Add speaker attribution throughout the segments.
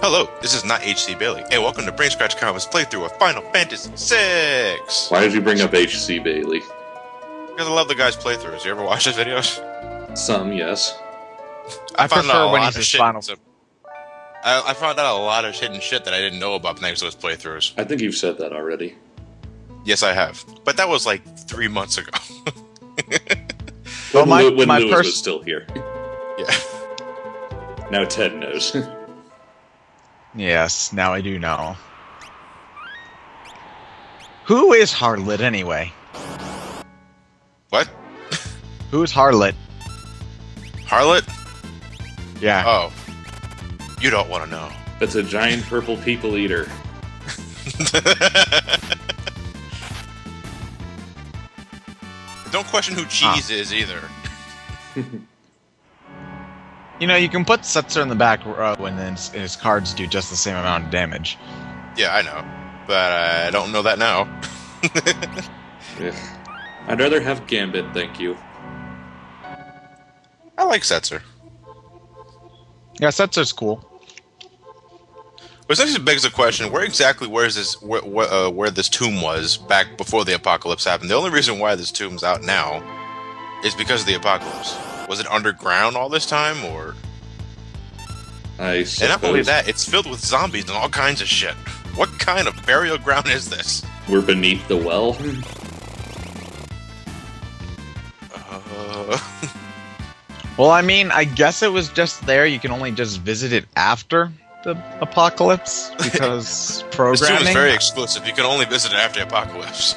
Speaker 1: Hello, this is not H.C. Bailey, and welcome to Brain Scratch Comics playthrough of Final Fantasy VI!
Speaker 2: Why did you bring up H.C. Bailey?
Speaker 1: Because I love the guy's playthroughs. You ever watch his videos?
Speaker 2: Some, yes.
Speaker 1: I found
Speaker 3: prefer
Speaker 1: out a
Speaker 3: when
Speaker 1: lot
Speaker 3: he's
Speaker 1: of
Speaker 3: his
Speaker 1: shit.
Speaker 3: final.
Speaker 1: I found out a lot of hidden shit that I didn't know about thanks to his playthroughs.
Speaker 2: I think you've said that already.
Speaker 1: Yes, I have. But that was like 3 months ago.
Speaker 3: Well,
Speaker 2: when
Speaker 3: my
Speaker 2: Lewis was still here.
Speaker 1: Yeah.
Speaker 2: Now Ted knows.
Speaker 3: Yes, now I do know. Who is Harlot anyway?
Speaker 1: What?
Speaker 3: Who's Harlot?
Speaker 1: Harlot?
Speaker 3: Yeah.
Speaker 1: Oh. You don't want to know.
Speaker 2: That's a giant purple people eater.
Speaker 1: Don't question who Cheese is either.
Speaker 3: You know, you can put Setzer in the back row and then his cards do just the same amount of damage.
Speaker 1: Yeah, I know. But I don't know that now.
Speaker 2: Ugh. I'd rather have Gambit, thank you.
Speaker 1: I like Setzer.
Speaker 3: Yeah, Setzer's cool.
Speaker 1: But essentially begs the question: where is this? Where this tomb was back before the apocalypse happened? The only reason why this tomb's out now is because of the apocalypse. Was it underground all this time, or?
Speaker 2: I suppose.
Speaker 1: And not only that, it's filled with zombies and all kinds of shit. What kind of burial ground is this?
Speaker 2: We're beneath the well.
Speaker 3: Well, I mean, I guess it was just there. You can only just visit it after the apocalypse because
Speaker 1: This tomb
Speaker 3: programming.
Speaker 1: is very exclusive. You can only visit it after the apocalypse.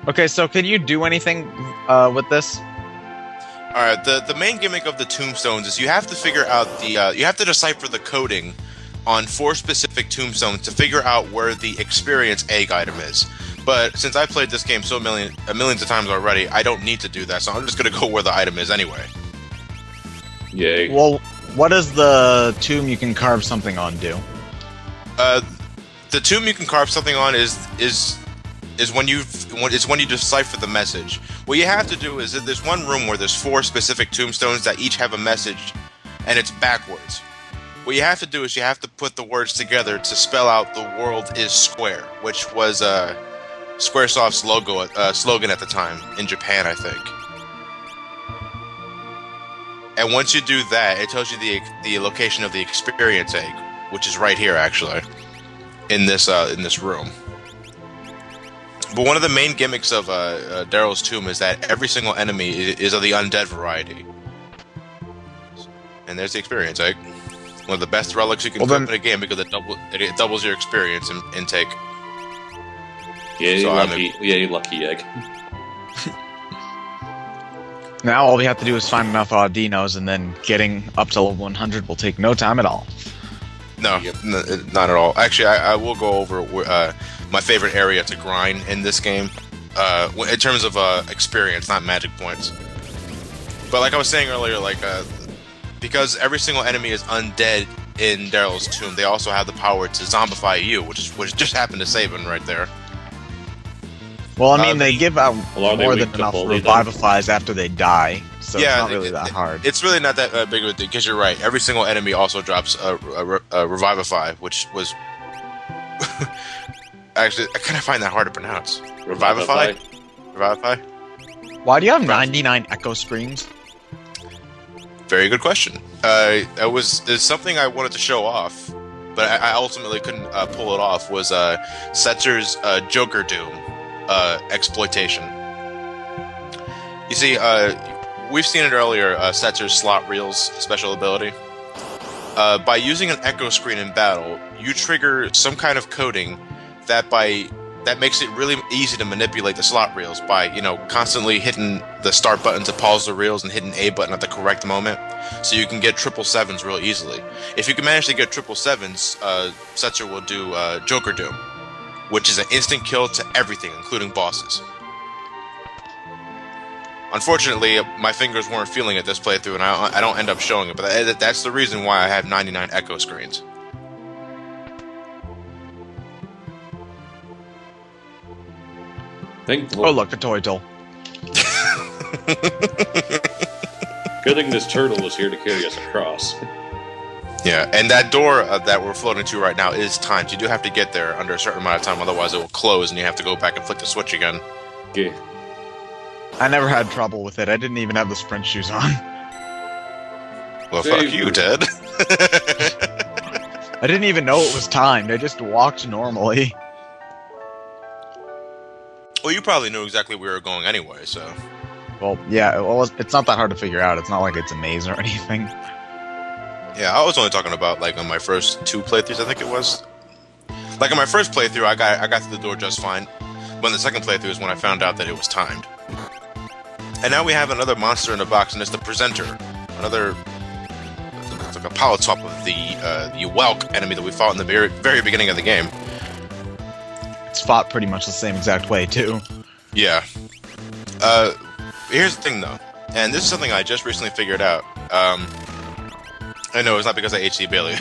Speaker 3: Okay, so can you do anything with this?
Speaker 1: Alright, the main gimmick of the tombstones is you have to figure out you have to decipher the coding on 4 specific tombstones to figure out where the experience egg item is. But since I played this game millions of times already, I don't need to do that, so I'm just gonna go where the item is anyway.
Speaker 2: Yay.
Speaker 3: Well, what does the tomb you can carve something on do?
Speaker 1: The tomb you can carve something on is when you decipher the message. What you have to do is that there's one room where there's 4 specific tombstones that each have a message, and it's backwards. What you have to do is you have to put the words together to spell out "the world is square," which was Squaresoft's slogan at the time in Japan, I think. And once you do that, it tells you the location of the experience egg, which is right here, actually, in this room. But one of the main gimmicks of Daryl's tomb is that every single enemy is of the undead variety. And there's the experience egg. One of the best relics you can equip in a game because it doubles your experience intake.
Speaker 2: Yay,
Speaker 1: So
Speaker 2: lucky egg.
Speaker 3: Now all we have to do is find enough Audinos, and then getting up to level 100 will take no time at all.
Speaker 1: No, not at all. Actually, I will go over my favorite area to grind in this game, in terms of experience, not magic points. But like I was saying earlier, because every single enemy is undead in Daryl's tomb, they also have the power to zombify you, which just happened to Sabin right there.
Speaker 3: Well, I mean, they give out
Speaker 2: Well, are they
Speaker 3: more
Speaker 2: weak
Speaker 3: than
Speaker 2: to
Speaker 3: enough
Speaker 2: bully, then?
Speaker 3: revivifies after they die, so
Speaker 1: Yeah,
Speaker 3: it's not really that hard.
Speaker 1: It's really not that big of a deal, because you're right. Every single enemy also drops a revivify, which was actually I kind of find that hard to pronounce. Revivify.
Speaker 3: Why do you have 99 echo screens?
Speaker 1: Very good question. It's something I wanted to show off, but I ultimately couldn't pull it off. Was Setzer's Joker Doom exploitation. You see, we've seen it earlier. Setzer's slot reels special ability. By using an echo screen in battle, you trigger some kind of coding that makes it really easy to manipulate the slot reels by, constantly hitting the start button to pause the reels and hitting A button at the correct moment, so you can get 777s real easily. If you can manage to get 777s, Setzer will do Joker Doom, which is an instant kill to everything, including bosses. Unfortunately, my fingers weren't feeling it this playthrough, and I don't end up showing it, but that's the reason why I have 99 echo screens.
Speaker 3: Oh, look, a toy tool.
Speaker 2: Good thing this turtle is here to carry us across.
Speaker 1: Yeah, and that door that we're floating to right now is timed. You do have to get there under a certain amount of time, otherwise it will close, and you have to go back and flick the switch again.
Speaker 2: Okay.
Speaker 3: I never had trouble with it. I didn't even have the sprint shoes on.
Speaker 1: Well, fuck you, Ted.
Speaker 3: I didn't even know it was timed. I just walked normally.
Speaker 1: Well, you probably knew exactly where we were going anyway, so...
Speaker 3: Well, yeah, it's not that hard to figure out. It's not like it's a maze or anything.
Speaker 1: Yeah, I was only talking about, like, on my first 2 playthroughs, I think it was. Like, on my first playthrough, I got to the door just fine. But in the second playthrough is when I found out that it was timed. And now we have another monster in the box, and it's the presenter. Another... It's like a polytop of the Welk enemy that we fought in the very, very beginning of the game.
Speaker 3: It's fought pretty much the same exact way, too.
Speaker 1: Yeah. Here's the thing, though. And this is something I just recently figured out. I know, it's not because I HD Bailey.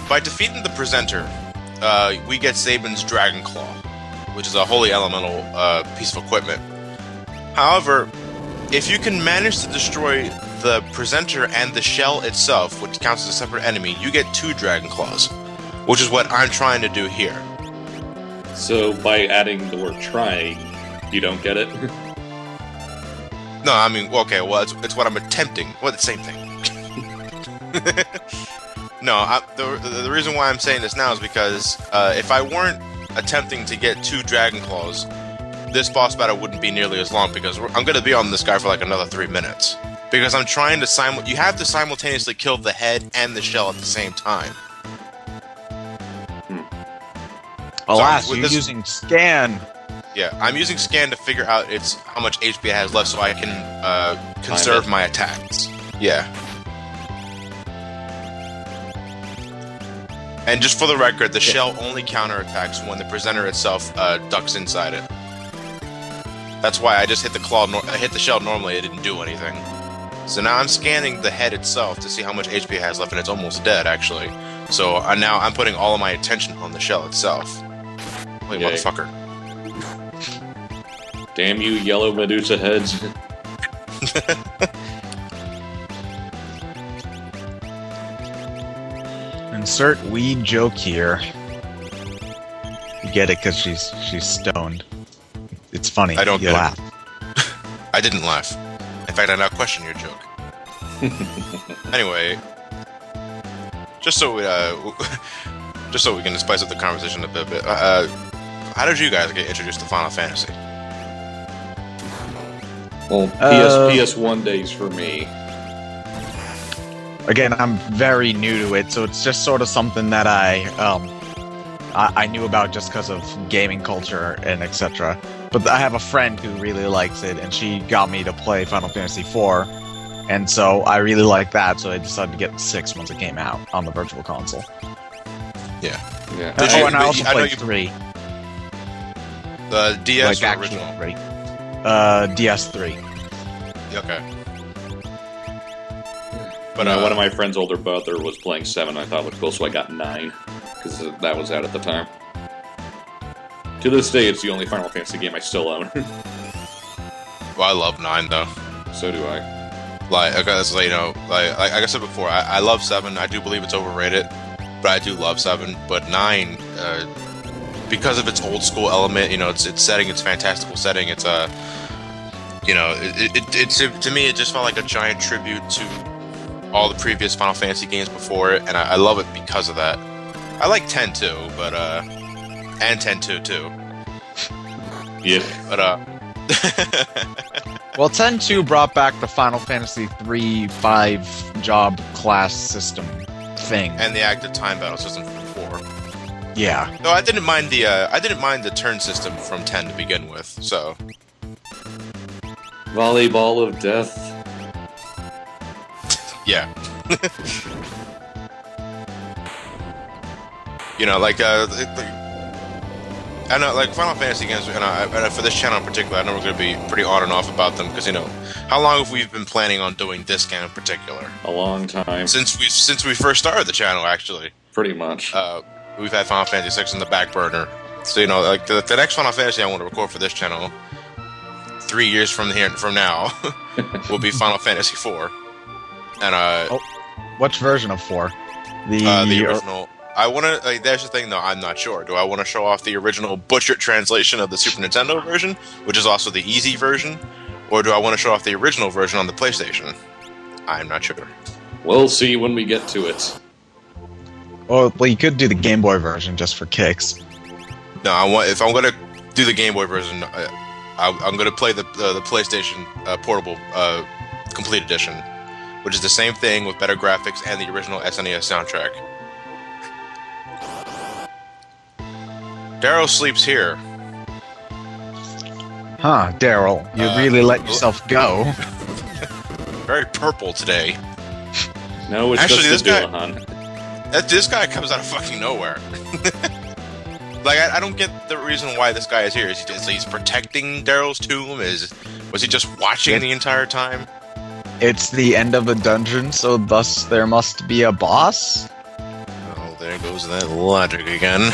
Speaker 1: By defeating the presenter, we get Sabin's Dragon Claw, which is a holy elemental piece of equipment. However, if you can manage to destroy the presenter and the shell itself, which counts as a separate enemy, you get 2 Dragon Claws, which is what I'm trying to do here.
Speaker 2: So by adding the word trying, you don't get it?
Speaker 1: No, I mean, okay, well, it's what I'm attempting. Well, the same thing. No, the reason why I'm saying this now is because if I weren't attempting to get 2 Dragon Claws, this boss battle wouldn't be nearly as long, because I'm going to be on this guy for like another 3 minutes. Because I'm trying to you have to simultaneously kill the head and the shell at the same time.
Speaker 3: Alas, you're using scan.
Speaker 1: Yeah, I'm using scan to figure out how much HP it has left so I can conserve my attacks. Yeah. And just for the record, the shell only counterattacks when the presenter itself ducks inside it. That's why I just hit the shell normally, it didn't do anything. So now I'm scanning the head itself to see how much HP it has left, and it's almost dead, actually. So now I'm putting all of my attention on the shell itself. Holy motherfucker.
Speaker 2: Damn you, yellow Medusa heads.
Speaker 3: Insert weed joke here. You get it because she's stoned. It's funny.
Speaker 1: I don't
Speaker 3: you
Speaker 1: get
Speaker 3: laugh.
Speaker 1: it. I didn't laugh. In fact, I now question your joke. Anyway, just so we can spice up the conversation a bit. How did you guys get introduced to Final Fantasy?
Speaker 2: Well, PS1 days for me.
Speaker 3: Again, I'm very new to it, so it's just sort of something that I knew about just because of gaming culture and etc. But I have a friend who really likes it, and she got me to play Final Fantasy IV, and so I really like that, so I decided to get 6 once it came out on the Virtual Console.
Speaker 1: Yeah.
Speaker 3: And I also played 3.
Speaker 1: The DS
Speaker 3: like
Speaker 1: or original?
Speaker 3: 3. DS3.
Speaker 1: Okay.
Speaker 2: But one of my friend's older brother was playing 7, I thought was cool, so I got 9, because that was out at the time. To this day, it's the only Final Fantasy game I still own.
Speaker 1: Well, I love 9, though.
Speaker 2: So do I.
Speaker 1: Like I said before, I love 7. I do believe it's overrated, but I do love 7. But 9, because of its old school element, its setting, its fantastical setting, it's to me, it just felt like a giant tribute to all the previous Final Fantasy games before it, and I love it because of that. I like 10 too, but and 10-2 too.
Speaker 2: Yeah.
Speaker 1: But
Speaker 3: Well, 10-2 brought back the Final Fantasy 3-5 job class system thing,
Speaker 1: and the active time battle system from 4.
Speaker 3: Yeah.
Speaker 1: No, I didn't mind the turn system from 10 to begin with. So.
Speaker 2: Volleyball of Death.
Speaker 1: Yeah. I know, like Final Fantasy games, and for this channel in particular, I know we're going to be pretty on and off about them because how long have we been planning on doing this game in particular?
Speaker 2: A long time.
Speaker 1: Since we first started the channel, actually.
Speaker 2: Pretty much.
Speaker 1: We've had Final Fantasy 6 in the back burner, so like the next Final Fantasy I want to record for this channel, 3 years from now, will be Final Fantasy 4, and
Speaker 3: Which version of 4?
Speaker 1: The original. I want to. That's the thing, though. I'm not sure. Do I want to show off the original butchered translation of the Super Nintendo version, which is also the easy version, or do I want to show off the original version on the PlayStation? I'm not sure.
Speaker 2: We'll see when we get to it.
Speaker 3: Well, you could do the Game Boy version just for kicks.
Speaker 1: No, if I'm gonna do the Game Boy version, I'm gonna play the PlayStation Portable Complete Edition, which is the same thing with better graphics and the original SNES soundtrack. Darrow sleeps here.
Speaker 3: Huh, Daryl, you really let yourself go.
Speaker 1: Very purple today.
Speaker 2: No, it's
Speaker 1: Actually,
Speaker 2: just
Speaker 1: this
Speaker 2: the Dillahunt.
Speaker 1: This guy comes out of fucking nowhere. Like, I don't get the reason why this guy is here. Is he's protecting Darrow's tomb? Was he just watching the entire time?
Speaker 3: It's the end of a dungeon, so thus there must be a boss?
Speaker 1: Oh, there goes that logic again.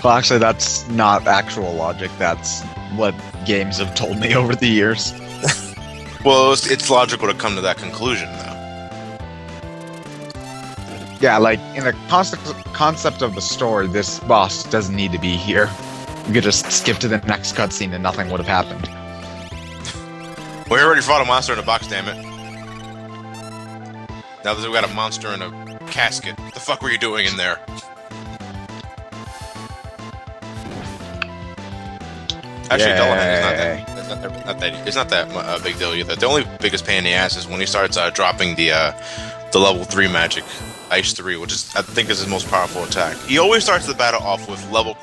Speaker 3: Well, actually, that's not actual logic. That's what games have told me over the years.
Speaker 1: Well, it's logical to come to that conclusion, though.
Speaker 3: Yeah, like, in the concept of the story, this boss doesn't need to be here. You could just skip to the next cutscene and nothing would have happened.
Speaker 1: We already fought a monster in a box, damn it. Now that we've got a monster in a casket, what the fuck were you doing in there? Actually, Dullahan is not that big deal either. The only biggest pain in the ass is when he starts dropping the level 3 magic, Ice 3, which is, I think, is his most powerful attack. He always starts the battle off with level !,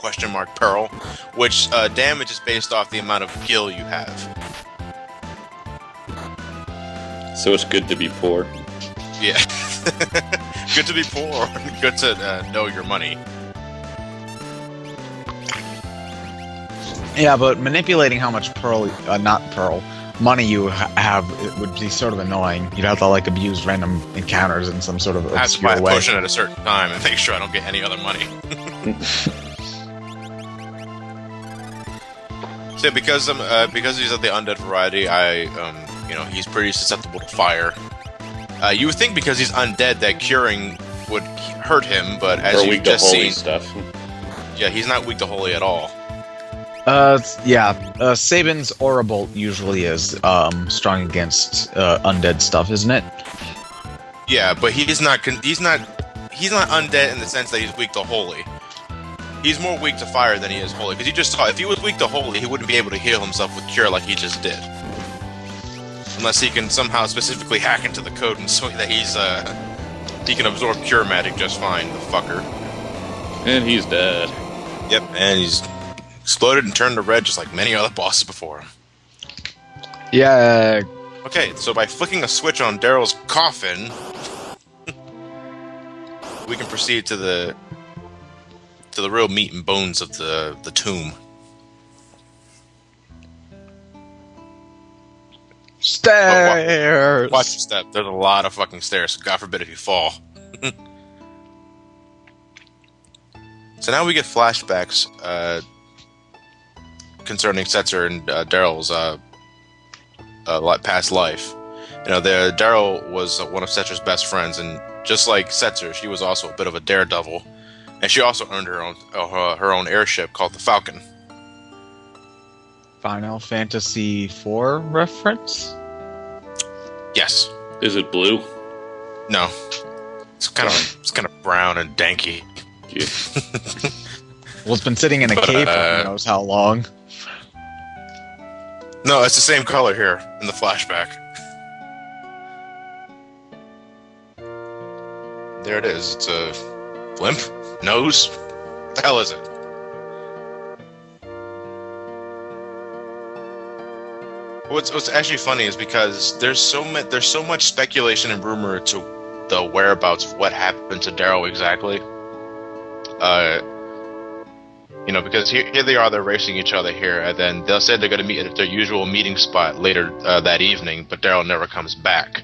Speaker 1: Pearl, which damage is based off the amount of gil you have.
Speaker 2: So it's good to be poor.
Speaker 1: Yeah. Good to be poor. Good to know your money.
Speaker 3: Yeah, but manipulating how much money you have, it would be sort of annoying. You'd have to, like, abuse random encounters in some sort of
Speaker 1: I have to buy
Speaker 3: obscure
Speaker 1: a
Speaker 3: way.
Speaker 1: potion at a certain time and make sure I don't get any other money. So because he's of the undead variety, he's pretty susceptible to fire. You would think because he's undead that curing would hurt him, but as you've just seen,
Speaker 2: stuff.
Speaker 1: Yeah, he's not weak to holy at all.
Speaker 3: Sabin's Aura Bolt usually is strong against undead stuff, isn't it?
Speaker 1: Yeah, but he's not undead in the sense that he's weak to holy. He's more weak to fire than he is holy, because you just saw if he was weak to holy, he wouldn't be able to heal himself with cure like he just did. Unless he can somehow specifically hack into the code and so that he can absorb cure magic just fine, the fucker.
Speaker 2: And he's dead.
Speaker 1: Yep, and he's exploded and turned to red just like many other bosses before him.
Speaker 3: Yeah.
Speaker 1: Okay, so by flicking a switch on Darrow's coffin, we can proceed to the real meat and bones of the tomb.
Speaker 3: Stairs!
Speaker 1: Watch your step. There's a lot of fucking stairs, so God forbid if you fall. So now we get flashbacks concerning Setzer and Darrow's past life. Darrow was one of Setzer's best friends, and just like Setzer, she was also a bit of a daredevil, and she also earned her own airship called the Falcon.
Speaker 3: Final Fantasy IV reference?
Speaker 1: Yes.
Speaker 2: Is it blue?
Speaker 1: No. It's kind of brown and danky.
Speaker 2: Yeah.
Speaker 3: Well, it's been sitting in a cave for who knows how long.
Speaker 1: No, it's the same color here in the flashback. There it is. It's a blimp? Nose? What the hell is it? What's actually funny is because there's so much speculation and rumor to the whereabouts of what happened to Darrow exactly. Because here they are, they're racing each other here, and then they'll say they're going to meet at their usual meeting spot later that evening, but Darrow never comes back.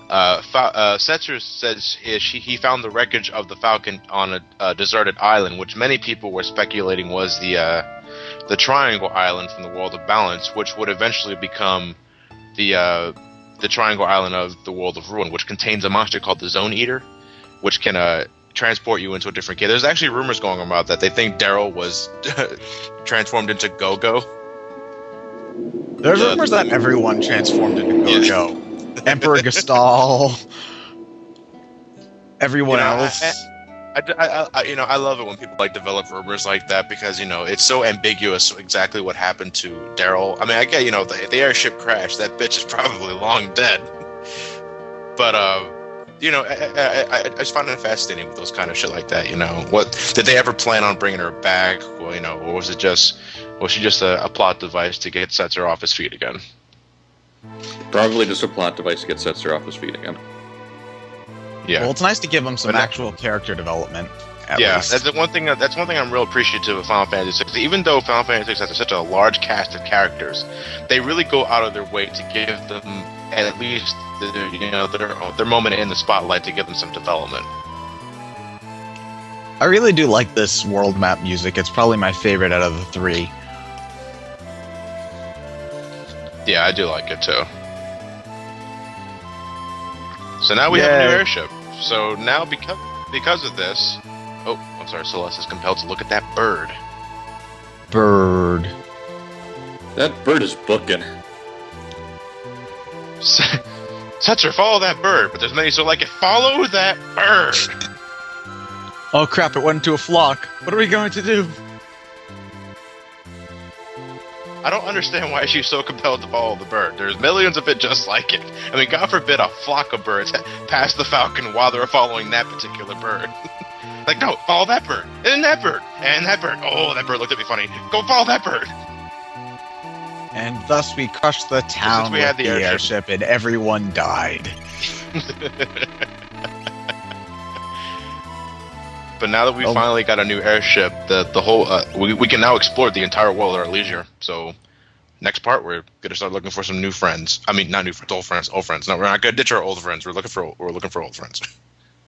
Speaker 1: Setzer says he found the wreckage of the Falcon on a deserted island, which many people were speculating was the Triangle Island from the World of Balance, which would eventually become the the Triangle Island of the World of Ruin, which contains a monster called the Zone Eater, which can transport you into a different game. There's actually rumors going about that. They think Daryl was transformed into Go-Go.
Speaker 3: There's rumors that everyone transformed into Go-Go. Emperor Gestal, everyone else.
Speaker 1: I love it when people develop rumors like that because it's so ambiguous exactly what happened to Daryl. I mean, I get the airship crashed. That bitch is probably long dead. But I just find it fascinating with those kind of shit like that. What did they ever plan on bringing her back? Well, or was she just a plot device to get Setzer off his feet again?
Speaker 2: Probably just a plot device to get Setzer off his feet again.
Speaker 1: Yeah.
Speaker 3: Well, it's nice to give him some actual character development. At least.
Speaker 1: That's one thing I'm real appreciative of Final Fantasy VI. Even though Final Fantasy VI has such a large cast of characters, they really go out of their way to give them at least their moment in the spotlight to give them some development.
Speaker 3: I really do like this world map music. It's probably my favorite out of the three.
Speaker 1: Yeah, I do like it too. So now we have a new airship. So now because of this, I'm sorry, Celeste is compelled to look at that bird.
Speaker 3: Bird.
Speaker 2: That bird is booking.
Speaker 1: Setzer, follow that bird, but there's many so like it. Follow that bird.
Speaker 3: Oh crap! It went into a flock. What are we going to do?
Speaker 1: I don't understand why she's so compelled to follow the bird. There's millions of it just like it. I mean, God forbid a flock of birds pass the falcon while they're following that particular bird. No, follow that bird, and that bird, and that bird. Oh, that bird looked at me funny. Go follow that bird.
Speaker 3: And thus we crushed the town with the airship, and everyone died.
Speaker 1: But now that we finally got a new airship, the whole we can now explore the entire world at our leisure. So next part, we're gonna start looking for some new friends. I mean, not new friends, old friends. No, we're not gonna ditch our old friends. We're looking for old friends.